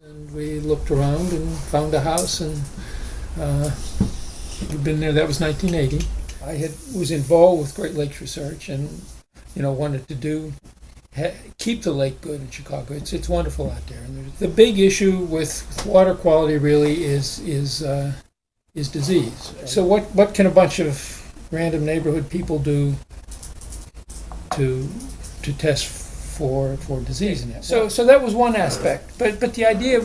And we looked around and found a house, and we've been there. That was 1980. Was involved with Great Lakes research, and wanted to keep the lake good in Chicago. It's wonderful out there. And the big issue with water quality really is disease. So what can a bunch of random neighborhood people do to test for disease in it? So that was one aspect. But the idea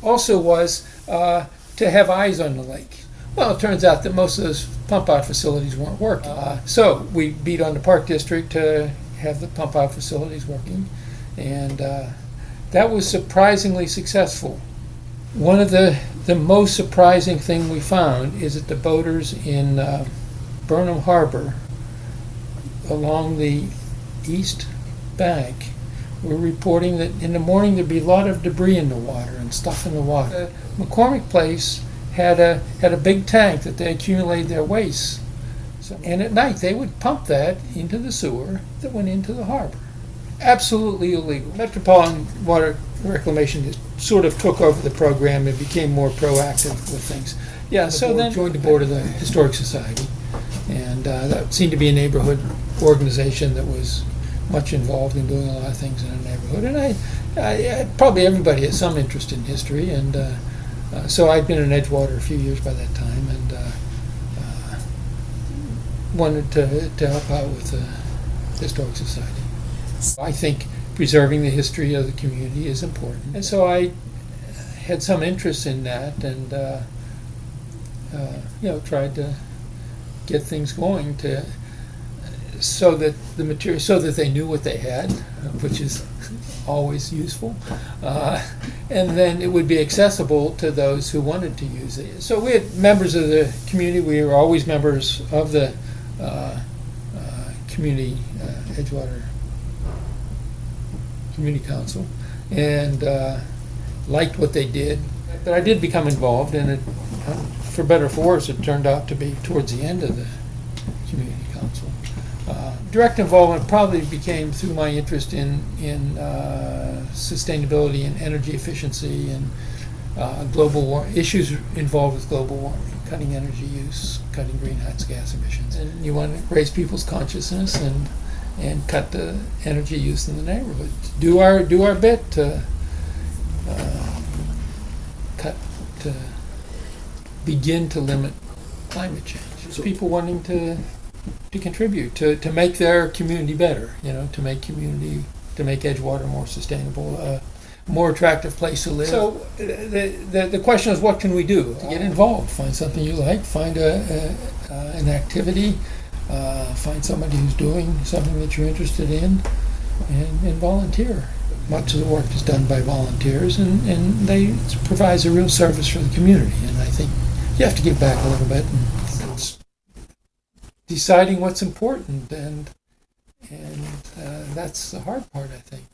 also was to have eyes on the lake. Well, it turns out that most of those pump out facilities weren't working. So we beat on the Park District to have the pump out facilities working, and that was surprisingly successful. One of the most surprising thing we found is that the boaters in Burnham Harbor along the east bank were reporting that in the morning there'd be a lot of debris in the water and stuff in the water. McCormick Place had a big tank that they accumulated their waste. And at night they would pump that into the sewer that went into the harbor. Absolutely illegal. Metropolitan Water Reclamation just sort of took over the program and became more proactive with things. Yeah, so then joined the board of the Historic Society, and that seemed to be a neighborhood organization that was much involved in doing a lot of things in the neighborhood. And I probably everybody has some interest in history, and so I'd been in Edgewater a few years by that time, and wanted to help out with the Historic Society. I think preserving the history of the community is important, and so I had some interest in that, and tried to get things going so that they knew what they had, which is always useful, and then it would be accessible to those who wanted to use it. So we had members of the community. We were always members of the community, Edgewater Community Council, and liked what they did. But I did become involved, and for better or for worse, it turned out to be towards the end of the community council. Direct involvement probably became through my interest in sustainability and energy efficiency and global warming, issues involved with global warming, cutting energy use, cutting greenhouse gas emissions. And you want to raise people's consciousness and cut the energy use in the neighborhood. Do our bit to begin to limit climate change. It's people wanting to contribute to make their community better, to make Edgewater more sustainable, a more attractive place to live. So the question is, what can we do to get involved? Find something you like, find an activity, find somebody who's doing something that you're interested in, and volunteer. Much of the work is done by volunteers, and it provides a real service for the community. And I think you have to give back a little bit. And it's deciding what's important, and that's the hard part, I think.